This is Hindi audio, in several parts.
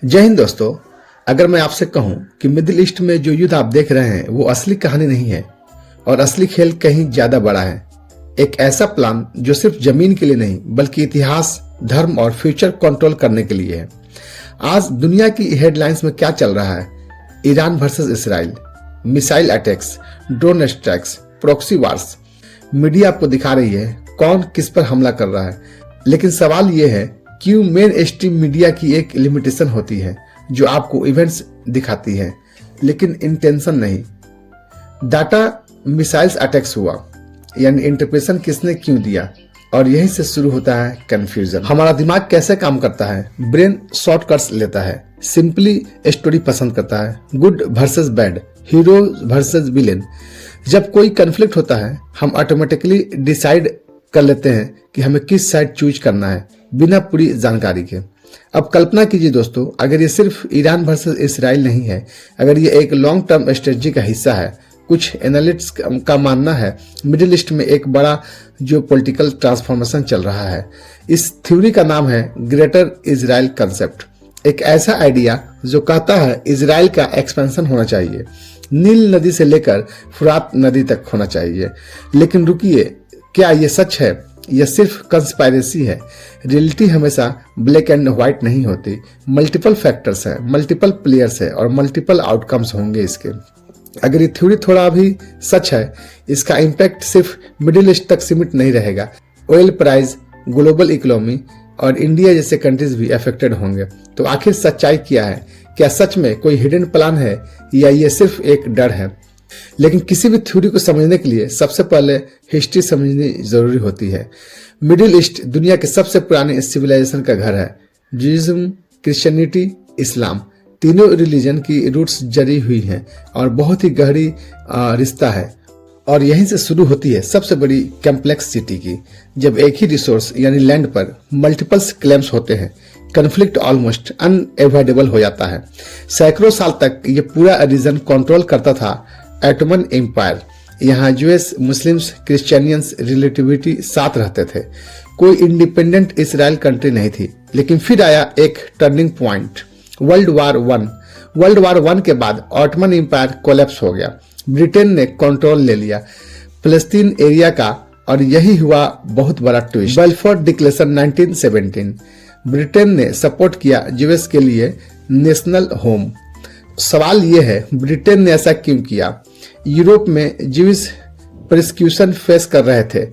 जय हिंद दोस्तों। अगर मैं आपसे कहूं कि मिडिल ईस्ट में जो युद्ध आप देख रहे हैं वो असली कहानी नहीं है और असली खेल कहीं ज्यादा बड़ा है। एक ऐसा प्लान जो सिर्फ जमीन के लिए नहीं बल्कि इतिहास, धर्म और फ्यूचर कंट्रोल करने के लिए है। आज दुनिया की हेडलाइंस में क्या चल रहा है? Iran versus Israel, missile attacks, drone strikes, proxy wars. Media आपको दिखा रही है कौन किस पर हमला कर रहा है, लेकिन सवाल यह है क्यों मेन स्ट्रीम मीडिया की एक लिमिटेशन होती है जो आपको इवेंट्स दिखाती है लेकिन इंटेंशन नहीं। डाटा मिसाइल्स अटैक्स हुआ यानी इंटरप्रेशन किसने क्यों दिया, और यहीं से शुरू होता है कंफ्यूजन। हमारा दिमाग कैसे काम करता है? ब्रेन शॉर्टकट्स लेता है, सिंपली स्टोरी पसंद करता है, good versus bad, hero versus villain. जब कोई कन्फ्लिक्ट होता है हम ऑटोमेटिकली डिसाइड कर लेते हैं कि हमें किस साइड चूज करना है बिना पूरी जानकारी के। अब कल्पना कीजिए दोस्तों, अगर ये सिर्फ ईरान वर्सेस इसराइल नहीं है, अगर ये एक लॉन्ग टर्म स्ट्रेटजी का हिस्सा है। कुछ एनालिस्ट्स का मानना है मिडिल ईस्ट में एक बड़ा जो पॉलिटिकल ट्रांसफॉर्मेशन चल रहा है। इस थ्योरी का नाम है ग्रेटर इजराइल कंसेप्ट। एक ऐसा आइडिया जो कहता है इजराइल का एक्सपेंशन होना चाहिए, नील नदी से लेकर फुरात नदी तक होना चाहिए। लेकिन रुकिए, क्या ये सच है या सिर्फ कंस्पायरेसी है? रियलिटी हमेशा ब्लैक एंड व्हाइट नहीं होती। मल्टीपल फैक्टर्स हैं, मल्टीपल प्लेयर्स है और मल्टीपल आउटकम्स होंगे इसके। अगर ये थ्योरी थोड़ा भी सच है, इसका इम्पैक्ट सिर्फ मिडिल ईस्ट तक सीमित नहीं रहेगा। ऑयल प्राइस, ग्लोबल इकोनॉमी और इंडिया जैसे कंट्रीज भी अफेक्टेड होंगे। तो आखिर सच्चाई क्या है? क्या सच में कोई हिडन प्लान है या ये सिर्फ एक डर है? लेकिन किसी भी थ्योरी को समझने के लिए सबसे पहले हिस्ट्री समझनी जरूरी होती है। मिडिल ईस्ट दुनिया के सबसे पुराने सिविलाइजेशन का घर है। जुडाइज्म, क्रिश्चियनिटी, इस्लाम, तीनों रिलीजन की रूट्स जड़ी हुई हैं और बहुत ही गहरी रिश्ता है। और यहीं से शुरू होती है सबसे बड़ी कॉम्प्लेक्सिटी की। जब एक ही रिसोर्स यानी लैंड पर मल्टीपल्स क्लेम्स होते हैं, कन्फ्लिक्ट ऑलमोस्ट अनएवॉइडेबल हो जाता है। सैकड़ों साल तक ये पूरा रीजन कंट्रोल करता था ऑटोमन एम्पायर। यहाँ यूएस, मुस्लिम्स, क्रिश्चियनियंस रिलेटिविटी साथ रहते थे। कोई इंडिपेंडेंट इसराइल कंट्री नहीं थी। लेकिन फिर आया एक turning point, world war one. World war one के बाद ऑटोमन एम्पायर कोलैप्स हो गया। ब्रिटेन ने कंट्रोल ले लिया फलस्तीन एरिया का, और यही हुआ बहुत बड़ा ट्विस्ट। बल्फोर डिक्लेरेशन 1917। ब्रिटेन ने सपोर्ट किया यूएस के लिए नेशनल होम। सवाल यह है ब्रिटेन ने ऐसा क्यों किया? यूरोप में ज्यूइश प्रोसिक्यूशन फेस कर रहे थे।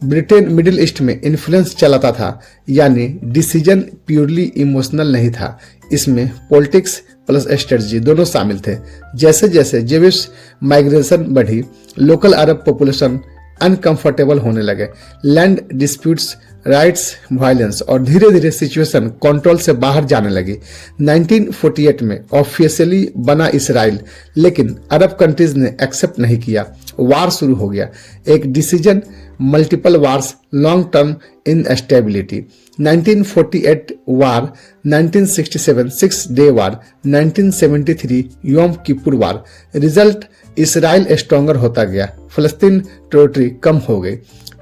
ब्रिटेन मिडिल ईस्ट में इन्फ्लुएंस चलाता था, यानी डिसीजन प्योरली इमोशनल नहीं था। इसमें पॉलिटिक्स प्लस स्ट्रेटजी दोनों शामिल थे। जैसे जैसे ज्यूइश माइग्रेशन बढ़ी, लोकल अरब पॉपुलेशन अनकंफर्टेबल होने लगे, लैंड डिस्प्यूट्स, राइट्स, वायलेंस, और धीरे धीरे सिचुएशन कंट्रोल से बाहर जाने लगी। 1948 में ऑफिशियली बना इसराइल, लेकिन अरब कंट्रीज ने एक्सेप्ट नहीं किया। वार शुरू हो गया। एक decision, multiple wars, long term instability. 1948 वार, 1967 6 डे वार, 1973 योम किपुर वार। रिजल्ट, इसराइल स्ट्रॉन्गर होता गया, फलस्तीन टेरिटरी कम हो गई।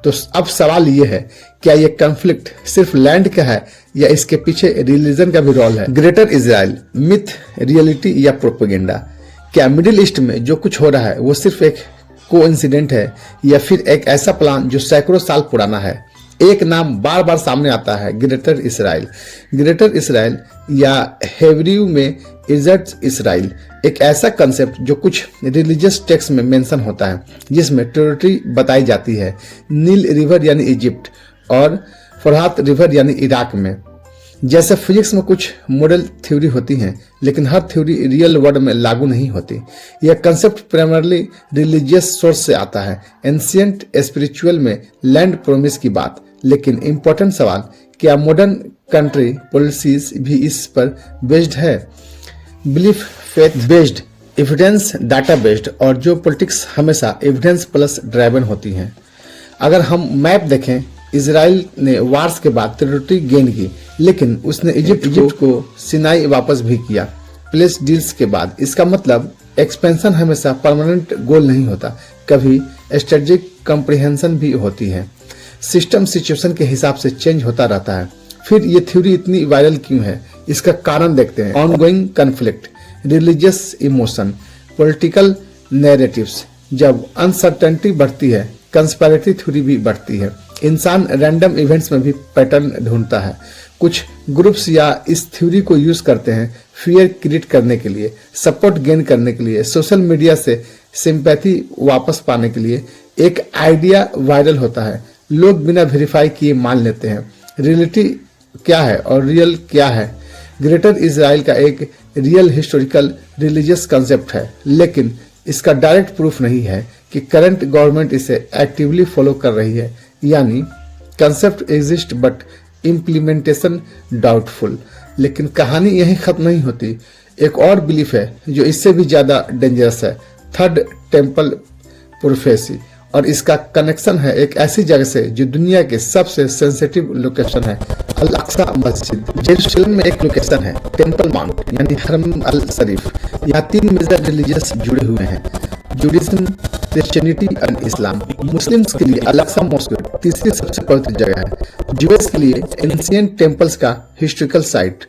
तो अब सवाल यह है, क्या यह कॉन्फ्लिक्ट सिर्फ लैंड का है या इसके पीछे रिलीजन का भी रोल है? ग्रेटर इजराइल, मिथ, रियलिटी या प्रोपेगेंडा? क्या मिडिल ईस्ट में जो कुछ हो रहा है वो सिर्फ एक कोइंसिडेंट है या फिर एक ऐसा प्लान जो सैकड़ों साल पुराना है? एक नाम बार बार सामने आता है, ग्रेटर इसराइल। ग्रेटर इसराइल या हेब्रू में इजर्ट इसराइल, एक ऐसा कंसेप्ट जो कुछ रिलीजियस टेक्स्ट में मेंशन होता है, जिसमें टेरिटरी बताई जाती है। नील रिवर यानी इजिप्ट और फरहात रिवर यानी इराक में। जैसे फिजिक्स में कुछ मॉडल थ्योरी होती हैं, लेकिन हर थ्योरी रियल वर्ल्ड में लागू नहीं होती। यह कंसेप्ट प्राइमरली रिलीजियस सोर्स से आता है, एंशिएंट स्पिरिचुअल में लैंड प्रोमिस की बात। लेकिन इंपॉर्टेंट सवाल, क्या मॉडर्न कंट्री पॉलिसीज भी इस पर बेस्ड है? Belief faith based, evidence data based, और जो पॉलिटिक्स हमेशा एविडेंस प्लस ड्राइवन होती हैं। अगर हम मैप देखें, इजराइल ने वार्स के बाद टेरिटरी गेन की, लेकिन उसने इजिप्ट को सिनाई वापस भी किया प्लेस डील्स के बाद। इसका मतलब एक्सपेंशन हमेशा परमानेंट गोल नहीं होता, कभी स्ट्रेटेजिक कॉम्प्रिहेंशन भी होती है। सिस्टम सिचुएशन के हिसाब से चेंज होता रहता है। फिर ये थ्योरी इतनी वायरल क्यों है, इसका कारण देखते हैं। Ongoing conflict, religious emotion, political narratives. जब अनसर्टेनिटी बढ़ती है, कंस्पिरेटरी थ्योरी भी बढ़ती है। इंसान रैंडम इवेंट्स में भी पैटर्न ढूंढता है। कुछ ग्रुप्स या इस थ्योरी को यूज करते हैं फियर क्रिएट करने के लिए, सपोर्ट गेन करने के लिए, सोशल मीडिया से सिंपैथी वापस पाने के लिए। एक आइडिया वायरल होता है, लोग बिना वेरीफाई किए मान लेते हैं। रियलिटी क्या है और रियल क्या है? ग्रेटर इजराइल का एक रियल हिस्टोरिकल रिलीजियस कंसेप्ट है, लेकिन इसका डायरेक्ट प्रूफ नहीं है कि करंट गवर्नमेंट इसे एक्टिवली फॉलो कर रही है। यानी concept exist but implementation doubtful. लेकिन कहानी यहीं खत्म नहीं होती। एक और बिलीफ है जो इससे भी ज्यादा डेंजरस है, थर्ड टेम्पल प्रोफेसी। और इसका कनेक्शन है एक ऐसी जगह से जो दुनिया के सबसे सेंसिटिव लोकेशन है, अल अक्सा मस्जिद। जेरूसलम में एक लोकेशन है, टेम्पल माउंट यानी हरम अल शरीफ। यहाँ 3 मेजर रिलीजियस जुड़े हुए हैं, Judaism, Christianity and Islam. Muslims के लिए अल अक्सा मस्जिद तीसरी सबसे पवित्र जगह है। ज्यूज के लिए एंशिएंट टेम्पल्स का हिस्टोरिकल साइट।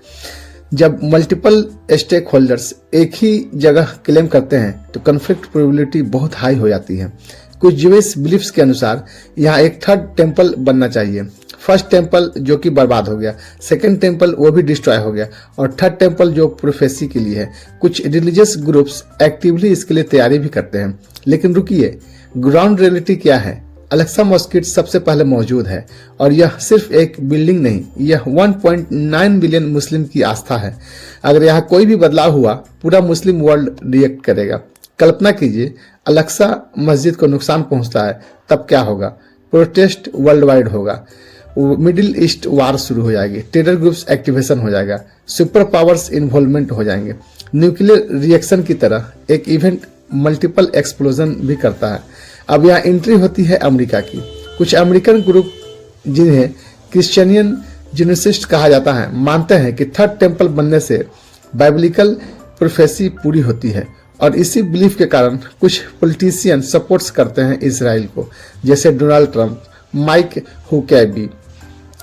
जब मल्टीपल स्टेक होल्डर्स एक ही जगह क्लेम करते हैं तो कन्फ्लिक्ट प्रोबेबिलिटी बहुत हाई हो जाती है। कुछ ज्यूइश बिलीफ्स के अनुसार यहाँ एक थर्ड टेम्पल बनना चाहिए। फर्स्ट टेम्पल जो कि बर्बाद हो गया, सेकंड टेम्पल वो भी डिस्ट्रॉय हो गया, और थर्ड टेम्पल जो प्रोफेसी के लिए है। कुछ रिलीजियस ग्रुप्स एक्टिवली इसके लिए तैयारी भी करते हैं। लेकिन रुकिए, ग्राउंड रियलिटी क्या है? अल-अक्सा मस्जिद सबसे पहले मौजूद है, और यह सिर्फ एक बिल्डिंग नहीं, यह 1.9 बिलियन मुस्लिम की आस्था है। अगर यहाँ कोई भी बदलाव हुआ, पूरा मुस्लिम वर्ल्ड रिएक्ट करेगा। कल्पना कीजिए, अल-अक्सा मस्जिद को नुकसान पहुंचता है, तब क्या होगा? प्रोटेस्ट वर्ल्ड वाइड होगा, मिडिल ईस्ट वार शुरू हो जाएगी, टेरर ग्रुप्स एक्टिवेशन हो जाएगा, सुपर पावर्स इन्वॉल्वमेंट हो जाएंगे। न्यूक्लियर रिएक्शन की तरह एक इवेंट मल्टीपल एक्सप्लोजन भी करता है। अब यहाँ एंट्री होती है अमेरिका की। कुछ अमेरिकन ग्रुप, जिन्हें क्रिश्चियनियन जेनेसिस्ट कहा जाता है, मानते हैं कि थर्ड टेम्पल बनने से बाइबलिकल प्रोफेसी पूरी होती है, और इसी बिलीफ के कारण कुछ पॉलिटिशियन सपोर्ट्स करते हैं इजराइल को, जैसे डोनाल्ड ट्रंप, माइक हुकैबी।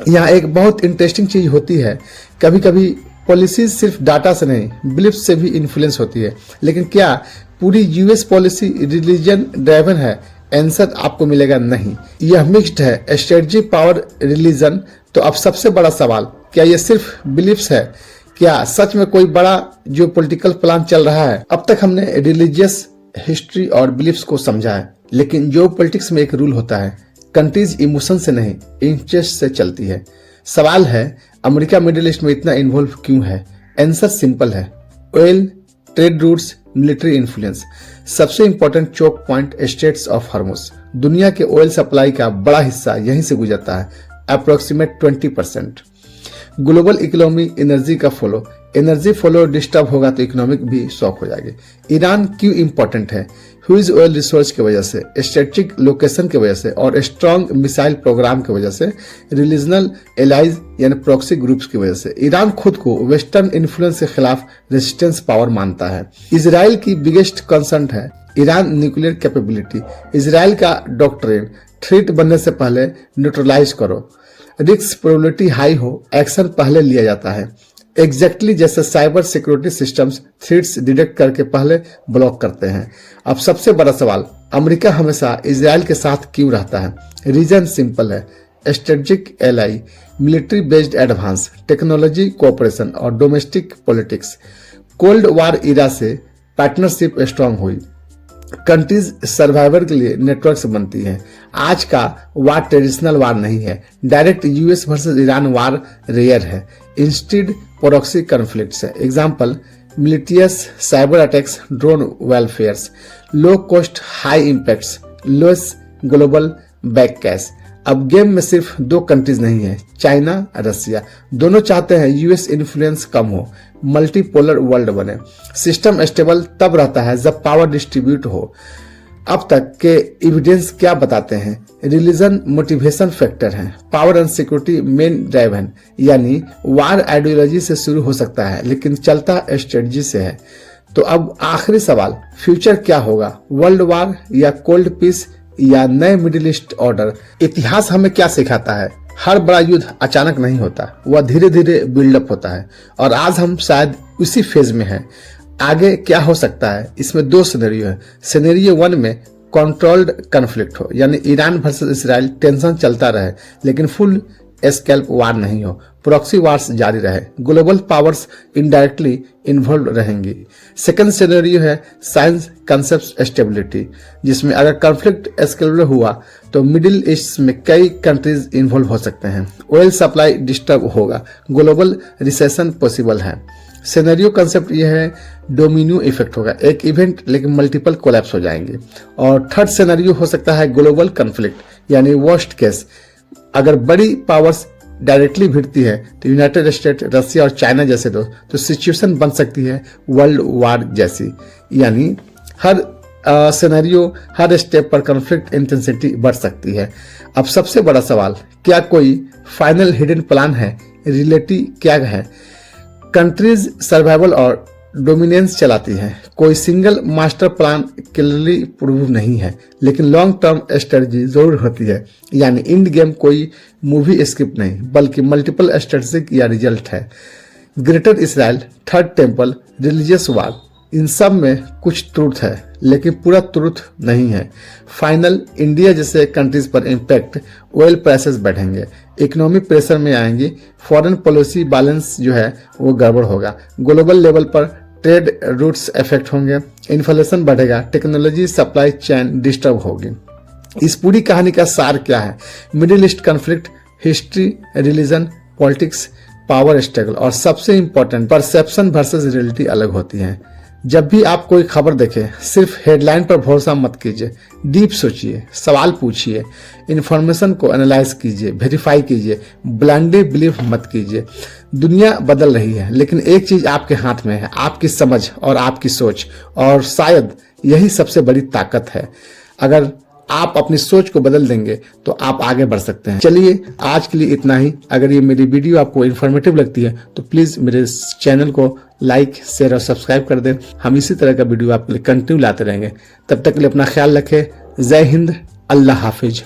यहाँ एक बहुत इंटरेस्टिंग चीज होती है, कभी कभी पॉलिसीज सिर्फ डाटा से नहीं, बिलीफ से भी इन्फ्लुएंस होती है। लेकिन क्या पूरी यूएस पॉलिसी रिलीजन ड्राइवन है? आंसर आपको मिलेगा नहीं। यह मिक्स्ड है, स्ट्रेटजी, पावर, रिलीजन। तो अब सबसे बड़ा सवाल, क्या यह सिर्फ बिलीफ्स है? क्या सच में कोई बड़ा जो पॉलिटिकल प्लान चल रहा है? अब तक हमने रिलीजियस हिस्ट्री और बिलीफ्स को समझा है, लेकिन जो पॉलिटिक्स में एक रूल होता है, कंट्रीज इमोशन से नहीं, इंटरेस्ट से चलती है। सवाल है, अमेरिका मिडिल ईस्ट में इतना इन्वॉल्व क्यों है? आंसर सिंपल है, oil, trade routes, military influence. सबसे important choke point, straits of Hormuz. दुनिया के ऑयल सप्लाई का बड़ा हिस्सा यहीं से गुजरता है, अप्रोक्सीमेट 20%। ग्लोबल इकोनॉमी एनर्जी का फ्लो, एनर्जी फ्लो डिस्टर्ब होगा तो इकोनॉमिक भी शॉक हो जाएगी। ईरान क्यों इंपॉर्टेंट है? ह्यूज ऑयल रिसोर्स की वजह से, स्ट्रेटेजिक लोकेशन की वजह से, और स्ट्रॉन्ग मिसाइल प्रोग्राम की वजह से, रिलीजनल एलाइज यानी प्रॉक्सी ग्रुप्स की वजह से। ईरान खुद को वेस्टर्न इन्फ्लुएंस के खिलाफ रेजिस्टेंस पावर मानता है। इजराइल की बिगेस्ट कंसर्न है ईरान न्यूक्लियर कैपेबिलिटी। इजराइल का डॉक्ट्रिन, थ्रेट बनने से पहले न्यूट्रलाइज करो, रिस्क प्रोबेबिलिटी हाई हो, एक्शन पहले लिया जाता है। एग्जैक्टली जैसे cyber security systems threats detect करके पहले ब्लॉक करते हैं। अब सबसे बड़ा सवाल, अमेरिका हमेशा इजराइल के साथ क्यों रहता है? रीजन सिंपल है, strategic ally, military based advance, technology cooperation और डोमेस्टिक पॉलिटिक्स। कोल्ड वॉर इरा से पार्टनरशिप स्ट्रांग हुई, कंट्रीज सर्वाइवर के लिए नेटवर्क्स बनती हैं। आज का वार ट्रेडिशनल वार नहीं है, direct US versus Iran war rare है, इंस्टेड प्रॉक्सी कॉन्फ्लिक्ट्स है। Example, militias cyber attacks, drone warfares, low cost high impacts, lowest global backlash. अब गेम में सिर्फ 2 कंट्रीज नहीं है, चाइना, रसिया, दोनों चाहते हैं यूएस इन्फ्लुएंस कम हो, मल्टीपोलर वर्ल्ड बने। सिस्टम स्टेबल तब रहता है जब पावर डिस्ट्रीब्यूट हो। अब तक के एविडेंस क्या बताते हैं? रिलीजन मोटिवेशन फैक्टर है, power and security main drive है। यानी वार आइडियोलॉजी से शुरू हो सकता है, लेकिन चलता स्ट्रेटजी से है। तो अब आखिरी सवाल, फ्यूचर क्या होगा? वर्ल्ड वार या कोल्ड पीस या नए मिडिल ईस्ट ऑर्डर? इतिहास हमें क्या सिखाता है? हर बड़ा युद्ध अचानक नहीं होता, वह धीरे धीरे बिल्डअप होता है और आज हम शायद उसी फेज में हैं। आगे क्या हो सकता है, इसमें दो सिनेरियो है। सिनेरियो 1 में कंट्रोल्ड कन्फ्लिक्ट हो, यानी ईरान वर्सेस इसराइल, टेंशन चलता रहे लेकिन फुल स्केल वार नहीं हो, प्रॉक्सी वार्स जारी रहे, ग्लोबल पावर्स इनडायरेक्टली इन्वॉल्व रहेंगी। सेकंड सिनेरियो है साइंस कंसेप्ट स्टेबिलिटी, जिसमें अगर कॉन्फ्लिक्ट एस्केलेट हुआ तो मिडिल ईस्ट में कई कंट्रीज इन्वॉल्व हो सकते हैं, ऑयल सप्लाई डिस्टर्ब होगा, ग्लोबल रिसेशन पॉसिबल है। सिनेरियो कंसेप्ट यह है डोमिनो इफेक्ट होगा, एक इवेंट लेकिन मल्टीपल कोलैप्स हो जाएंगे। और थर्ड सिनेरियो हो सकता है ग्लोबल कॉन्फ्लिक्ट, यानी वर्स्ट केस अगर बड़ी पावर्स डायरेक्टली भिड़ती है तो यूनाइटेड स्टेट, रसिया और चाइना जैसे तो सिचुएशन बन सकती है वर्ल्ड वार जैसी। यानी हर सिनेरियो, हर स्टेप पर कॉन्फ्लिक्ट इंटेंसिटी बढ़ सकती है। अब सबसे बड़ा सवाल, क्या कोई फाइनल हिडन प्लान है? रियलिटी क्या है? कंट्रीज सर्वाइवल और डोमिनेंस चलाती है, कोई single master plan clearly prove नहीं है, लेकिन लॉन्ग टर्म स्ट्रेटजी जरूर होती है। यानी इंड गेम कोई मूवी स्क्रिप्ट नहीं बल्कि मल्टीपल स्ट्रेटेजिक या रिजल्ट है। Greater Israel, third temple, religious war, इन सब में कुछ ट्रूथ है लेकिन पूरा ट्रूथ नहीं है। फाइनल इंडिया जैसे कंट्रीज पर इम्पैक्ट, ऑयल प्राइसेस बढ़ेंगे, इकोनॉमिक प्रेशर में आएंगी, फॉरेन पॉलिसी बैलेंस जो है वो गड़बड़ होगा, ग्लोबल लेवल पर ट्रेड रूट्स इफेक्ट होंगे, इन्फ्लेशन बढ़ेगा, टेक्नोलॉजी सप्लाई चेन डिस्टर्ब होगी। इस पूरी कहानी का सार क्या है? Middle east conflict, history, religion, politics, power struggle और सबसे इंपॉर्टेंट परसेप्शन वर्सेस रियलिटी अलग होती है। जब भी आप कोई खबर देखें सिर्फ हेडलाइन पर भरोसा मत कीजिए, डीप सोचिए, सवाल पूछिए, इन्फॉर्मेशन को एनालाइज कीजिए, वेरीफाई कीजिए, ब्लाइंडली बिलीव मत कीजिए। दुनिया बदल रही है लेकिन एक चीज आपके हाथ में है, आपकी समझ और आपकी सोच, और शायद यही सबसे बड़ी ताकत है। अगर आप अपनी सोच को बदल देंगे तो आप आगे बढ़ सकते हैं। चलिए आज के लिए इतना ही। अगर ये मेरी वीडियो आपको इन्फॉर्मेटिव लगती है तो प्लीज मेरे चैनल को लाइक, शेयर और सब्सक्राइब कर दें। हम इसी तरह का वीडियो आपके लिए कंटिन्यू लाते रहेंगे। तब तक के लिए अपना ख्याल रखें। जय हिंद, अल्लाह हाफिज।